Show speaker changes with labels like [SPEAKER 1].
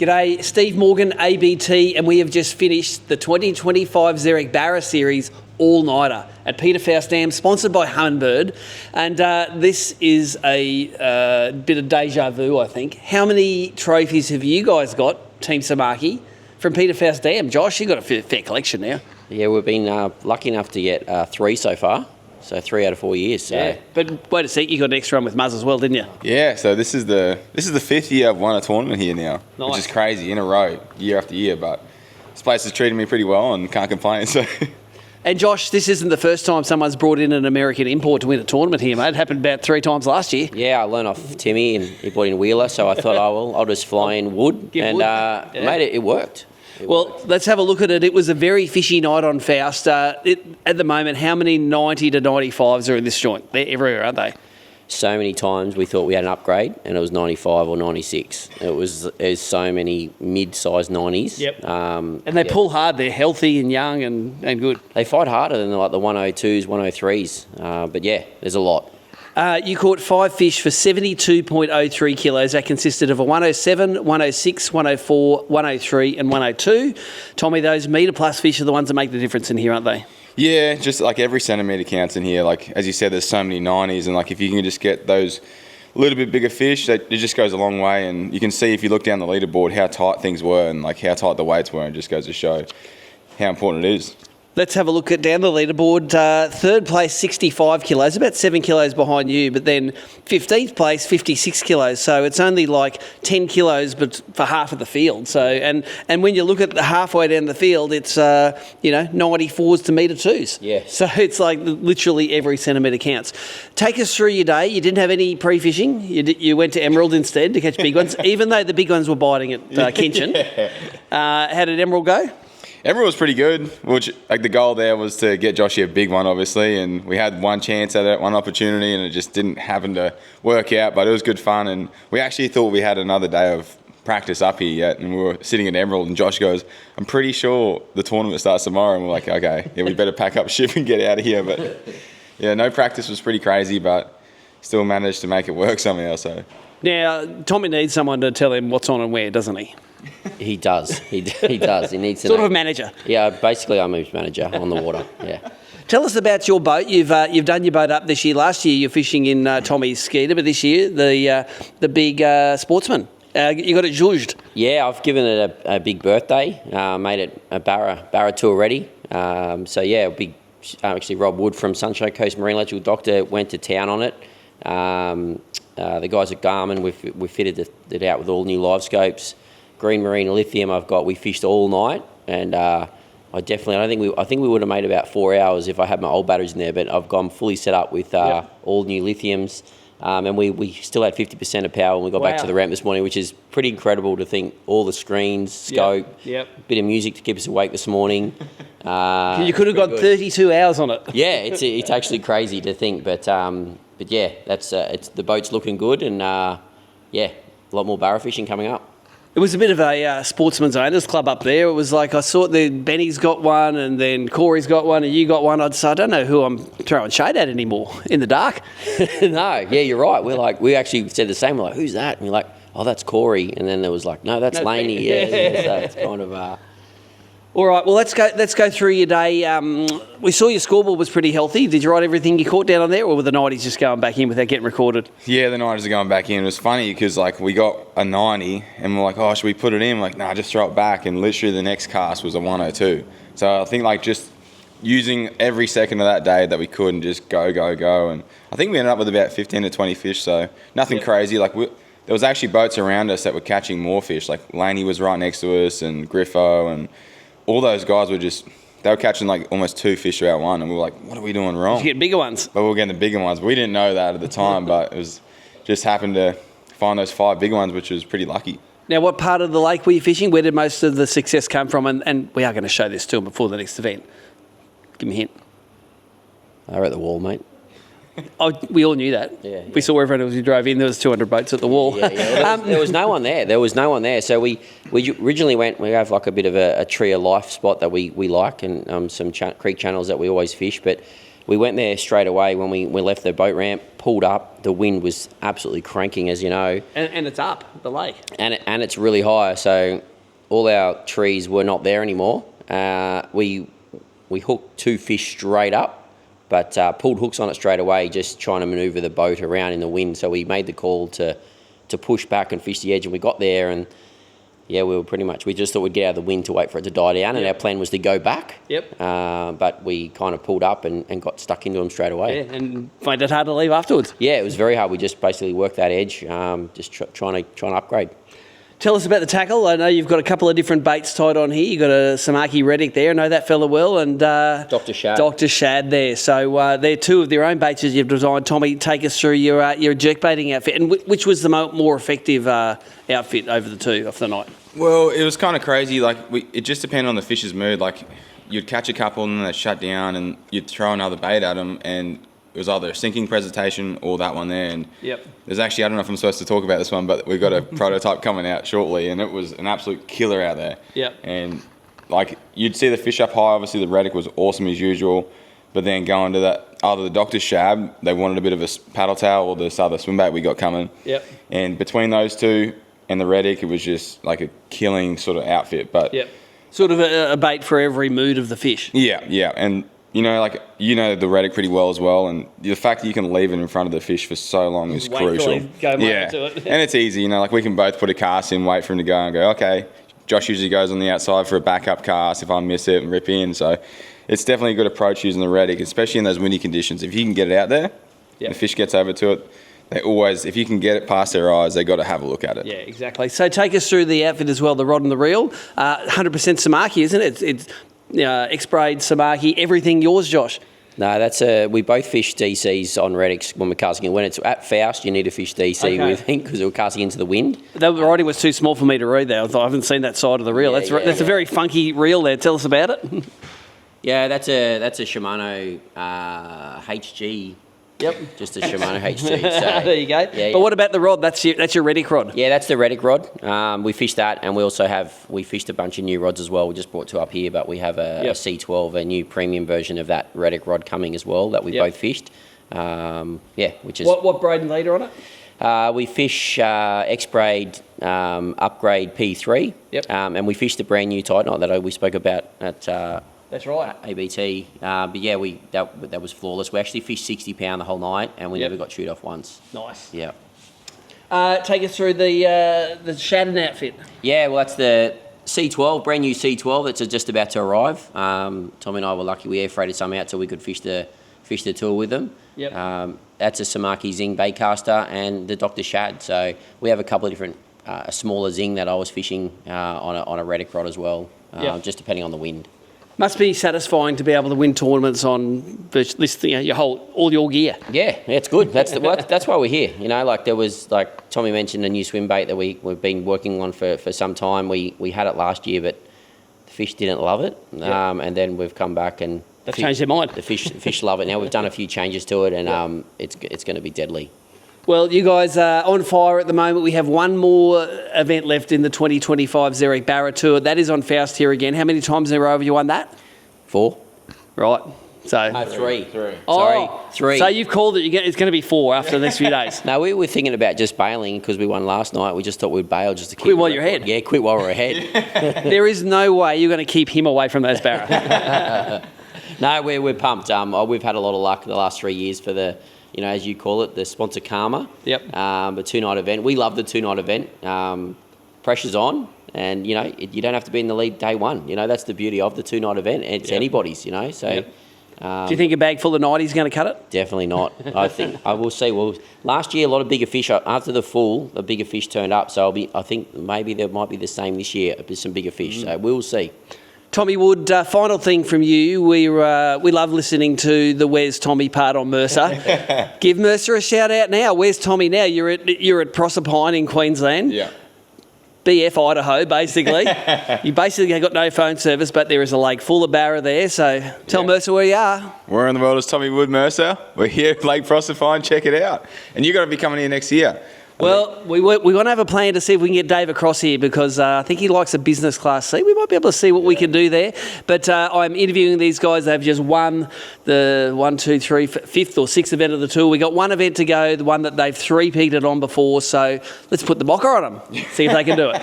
[SPEAKER 1] G'day, Steve Morgan, ABT, and we have just finished the 2025 Zerek BARRA Series all-nighter at Peter Faust Dam, sponsored by Humminbird. And this is a bit of deja vu, I think. How many trophies have you guys got, Team Samaki, from Peter Faust Dam? Josh, you've got a fair collection now.
[SPEAKER 2] Yeah, we've been lucky enough to get 3 so far. So 3 out of 4 years. So.
[SPEAKER 1] Yeah, but wait a sec, you got an extra run with Muzz as well, didn't you?
[SPEAKER 3] Yeah, so this is the 5th year I've won a tournament here now,
[SPEAKER 1] Nice.
[SPEAKER 3] which is crazy, in a row, year after year. But this place has treated me pretty well and can't complain. So.
[SPEAKER 1] And Josh, this isn't the first time someone's brought in an American import to win a tournament here, mate. It happened about 3 times last year.
[SPEAKER 2] Yeah, I learned off Timmy and he brought in Wheeler, so I thought, I'll just fly in wood.
[SPEAKER 1] Give
[SPEAKER 2] and
[SPEAKER 1] wood.
[SPEAKER 2] mate, it worked.
[SPEAKER 1] Well, let's have a look at it. It was a very fishy night on Faust. At the moment, how many 90 to 95s are in this joint? They're everywhere, aren't they?
[SPEAKER 2] So many times we thought we had an upgrade and it was 95 or 96. There's so many mid-sized 90s.
[SPEAKER 1] Yep. And they pull hard. They're healthy and young and good.
[SPEAKER 2] They fight harder than like the 102s, 103s. But yeah, there's a lot.
[SPEAKER 1] You caught 5 fish for 72.03 kilos. That consisted of a 107, 106, 104, 103 and 102. Tommy, those metre plus fish are the ones that make the difference in here, aren't they?
[SPEAKER 3] Yeah, just like every centimetre counts in here. Like, as you said, there's so many 90s, and like if you can just get those little bit bigger fish, it just goes a long way. And you can see if you look down the leaderboard how tight things were and like how tight the weights were, and it just goes to show how important it is.
[SPEAKER 1] Let's have a look at down the leaderboard. Third place, 65 kilos, about 7 kilos behind you, but then 15th place, 56 kilos. So it's only like 10 kilos, but for half of the field. So and when you look at the halfway down the field, it's 94s to metre twos.
[SPEAKER 2] Yeah.
[SPEAKER 1] So it's like literally every centimetre counts. Take us through your day. You didn't have any pre-fishing. You went to Emerald instead to catch big ones, even though the big ones were biting at Kinchin. How did Emerald go?
[SPEAKER 3] Emerald was pretty good, which like the goal there was to get Joshy a big one, obviously, and we had one chance at it, one opportunity, and it just didn't happen to work out, but it was good fun, and we actually thought we had another day of practice up here yet, and we were sitting at Emerald, and Josh goes, I'm pretty sure the tournament starts tomorrow, and we're like, okay, yeah, we better pack up ship and get out of here, but yeah, no practice was pretty crazy, but still managed to make it work somehow, so.
[SPEAKER 1] Now, Tommy needs someone to tell him what's on and where, doesn't he?
[SPEAKER 2] He does. He does. He needs to
[SPEAKER 1] Sort
[SPEAKER 2] know.
[SPEAKER 1] of a manager.
[SPEAKER 2] Yeah, basically I'm his manager on the water. Yeah.
[SPEAKER 1] Tell us about your boat. You've done your boat up this year. Last year you're fishing in Tommy's Skeeter, but this year the big Sportsman. You got it zhuzhed.
[SPEAKER 2] Yeah, I've given it a big birthday. Made it a BARRA tour ready. So yeah, actually Rob Wood from Sunshine Coast Marine Electrical Doctor went to town on it. The guys at Garmin, we fitted it out with all new live scopes. Green Marine Lithium we fished all night, and I think we would have made about 4 hours if I had my old batteries in there, but I've gone fully set up with all new lithiums, and we still had 50% of power when we got back to the ramp this morning, which is pretty incredible to think. All the screens, scope, bit of music to keep us awake this morning.
[SPEAKER 1] You could have got 32 hours on it.
[SPEAKER 2] Yeah, it's actually crazy to think, but yeah, that's the boat's looking good, and a lot more BARRA fishing coming up.
[SPEAKER 1] It was a bit of a sportsman's owners club up there. It was like I saw Benny's got one, and then Corey's got one, and you got one. I don't know who I'm throwing shade at anymore in the dark.
[SPEAKER 2] No, yeah, you're right. We actually said the same. We're like, who's that? And you're like, oh, that's Corey. And then there was like, no, that's Laney. Yeah. So it's kind of.
[SPEAKER 1] All right, well, let's go through your day. We saw your scoreboard was pretty healthy. Did you write everything you caught down on there, or were the 90s just going back in without getting recorded?
[SPEAKER 3] Yeah, the 90s are going back in. It was funny because like we got a 90 and we're like, oh, should we put it in? We're like, nah, just throw it back. And literally the next cast was a 102. So I think like just using every second of that day that we could and just go. And I think we ended up with about 15 to 20 fish, so nothing crazy. Like there was actually boats around us that were catching more fish. Like Laney was right next to us, and Griffo, and all those guys they were catching like almost 2 fish throughout one, and we were like, what are we doing wrong?
[SPEAKER 1] Did you get bigger ones?
[SPEAKER 3] But we were getting the bigger ones. We didn't know that at the time, but it was just happened to find those 5 big ones, which was pretty lucky.
[SPEAKER 1] Now, what part of the lake were you fishing? Where did most of the success come from? And we are going to show this to them before the next event. Give me a hint.
[SPEAKER 2] They're at the wall, mate.
[SPEAKER 1] Oh, we all knew that.
[SPEAKER 2] Yeah.
[SPEAKER 1] We saw everyone as we drove in. There was 200 boats at the wall.
[SPEAKER 2] Yeah. There was no one there. So we originally we have like a bit of a tree of life spot that we like, and some creek channels that we always fish. But we went there straight away when we left the boat ramp, pulled up. The wind was absolutely cranking, as you know.
[SPEAKER 1] And it's up the lake.
[SPEAKER 2] And it's really high, so all our trees were not there anymore. We hooked 2 fish straight up, but pulled hooks on it straight away, just trying to manoeuvre the boat around in the wind. So we made the call to push back and fish the edge, and we got there, and yeah, we just thought we'd get out of the wind to wait for it to die down, and our plan was to go back.
[SPEAKER 1] Yep.
[SPEAKER 2] But we kind of pulled up and got stuck into them straight away.
[SPEAKER 1] Yeah, and find it hard to leave afterwards.
[SPEAKER 2] Yeah, it was very hard. We just basically worked that edge, just trying to upgrade.
[SPEAKER 1] Tell us about the tackle. I know you've got a couple of different baits tied on here. You've got a Samaki Reddick there. I know that fella well. And
[SPEAKER 2] Dr. Shad.
[SPEAKER 1] Dr. Shad there. So they're 2 of their own baits as you've designed. Tommy, take us through your jerkbaiting outfit. And which was the more effective outfit over the 2 off the night?
[SPEAKER 3] Well, it was kind of crazy. Like, it just depended on the fish's mood. Like, you'd catch a couple and then they'd shut down, and you'd throw another bait at them, and it was either a sinking presentation or that one there. And there's actually, I don't know if I'm supposed to talk about this one, but we've got a prototype coming out shortly, and it was an absolute killer out there.
[SPEAKER 1] Yep.
[SPEAKER 3] And like, you'd see the fish up high. Obviously, the Reddick was awesome as usual, but then going to that either the Dr. Shab, they wanted a bit of a paddle tail, or this other swim bait we got coming.
[SPEAKER 1] Yep.
[SPEAKER 3] And between those 2 and the Reddick, it was just like a killing sort of outfit. But
[SPEAKER 1] sort of a bait for every mood of the fish.
[SPEAKER 3] Yeah, and you know the Reddick pretty well as well, and the fact that you can leave it in front of the fish for so long is crucial.
[SPEAKER 1] Go to it.
[SPEAKER 3] And it's easy, like we can both put a cast in, wait for him to go, and go, okay. Josh usually goes on the outside for a backup cast if I miss it, and rip in. So it's definitely a good approach using the Reddick, especially in those windy conditions. If you can get it out there, the fish gets over to it. They always, if you can get it past their eyes, they got to have a look at it.
[SPEAKER 1] Yeah, exactly. So take us through the outfit as well, the rod and the reel. 100% Samaki, isn't it? It's X-braid, Samaki, everything yours, Josh.
[SPEAKER 2] No, that's we both fish DCs on Reddicks when we're casting. When it's at Faust, you need to fish DC with, because we're casting into the wind.
[SPEAKER 1] The writing was too small for me to read there. I haven't seen that side of the reel. That's a very funky reel there. Tell us about it.
[SPEAKER 2] Yeah, that's a Shimano HG.
[SPEAKER 1] Yep.
[SPEAKER 2] Just a Shimano HG. So,
[SPEAKER 1] there you go.
[SPEAKER 2] Yeah,
[SPEAKER 1] but what about the rod? That's your Reddick rod.
[SPEAKER 2] Yeah, that's the Reddick rod. We fished that, and we fished a bunch of new rods as well. We just brought 2 up here, but we have a C12, a new premium version of that Reddick rod coming as well that we both fished. Which is
[SPEAKER 1] what braid and leader on it?
[SPEAKER 2] We fish X-braid upgrade P3.
[SPEAKER 1] Yep.
[SPEAKER 2] And we fished the brand new Titanite that we spoke about at.
[SPEAKER 1] That's right.
[SPEAKER 2] ABT. But yeah, that was flawless. We actually fished 60 pound the whole night, and we never got chewed off once.
[SPEAKER 1] Nice.
[SPEAKER 2] Yeah.
[SPEAKER 1] Take us through the Shannon outfit.
[SPEAKER 2] Yeah, well, that's the C12, brand new C12 that's just about to arrive. Tommy and I were lucky we air freighted some out so we could fish the tour with them.
[SPEAKER 1] Yep.
[SPEAKER 2] That's a Samaki Zing baitcaster and the Dr. Shad. So we have a couple of different, a smaller Zing that I was fishing on a Reddick rod as well, just depending on the wind.
[SPEAKER 1] Must be satisfying to be able to win tournaments on virtually all your gear.
[SPEAKER 2] Yeah, it's good. That's why we're here. There was, like Tommy mentioned, a new swim bait that we've been working on for some time. We had it last year, but the fish didn't love it. And then we've come back and
[SPEAKER 1] they've changed their mind.
[SPEAKER 2] The fish love it now. We've done a few changes to it, and it's going to be deadly.
[SPEAKER 1] Well, you guys are on fire at the moment. We have one more event left in the 2025 Zerek BARRA Tour. That is on Faust here again. How many times in a row have you won that?
[SPEAKER 2] 4.
[SPEAKER 1] Right. So
[SPEAKER 2] 3.
[SPEAKER 1] Sorry,
[SPEAKER 2] 3.
[SPEAKER 1] So you've called it. It's going to be 4 after the next few days.
[SPEAKER 2] No, we were thinking about just bailing because we won last night. We just thought we'd bail just to keep
[SPEAKER 1] quit while you're ahead.
[SPEAKER 2] Yeah, quit while we're ahead.
[SPEAKER 1] There is no way you're going to keep him away from those BARRA.
[SPEAKER 2] No, we're pumped. We've had a lot of luck the last 3 years for the, as you call it, the sponsor Karma.
[SPEAKER 1] Yep.
[SPEAKER 2] The 2-night event. We love the 2-night event. Pressure's on, and you don't have to be in the lead day one. That's the beauty of the 2-night event. It's anybody's. So.
[SPEAKER 1] Yep. Do you think a bag full of 90s is going to cut it?
[SPEAKER 2] Definitely not. I think I will see. Well, last year a lot of bigger fish after the full, the bigger fish turned up. So I think maybe there might be the same this year. There's some bigger fish. So we'll see. Tommy
[SPEAKER 1] Wood, final thing from you. We love listening to the Where's Tommy part on Mercer. Give Mercer a shout out now. Where's Tommy now? You're at Proserpine in Queensland.
[SPEAKER 3] Yeah.
[SPEAKER 1] BF Idaho, basically. You basically got no phone service, but there is a lake full of BARRA there. So tell Mercer where you are.
[SPEAKER 3] Where in the world is Tommy Wood, Mercer? We're here at Lake Proserpine. Check it out. And you've got to be coming here next year.
[SPEAKER 1] Well, we want to have a plan to see if we can get Dave across here because I think he likes a business class seat. We might be able to see what we can do there. But I'm interviewing these guys. They've just won the 5th or 6th event of the tour. We got one event to go, the one that they've three-peated on before. So let's put the mocker on them, see if they can do it.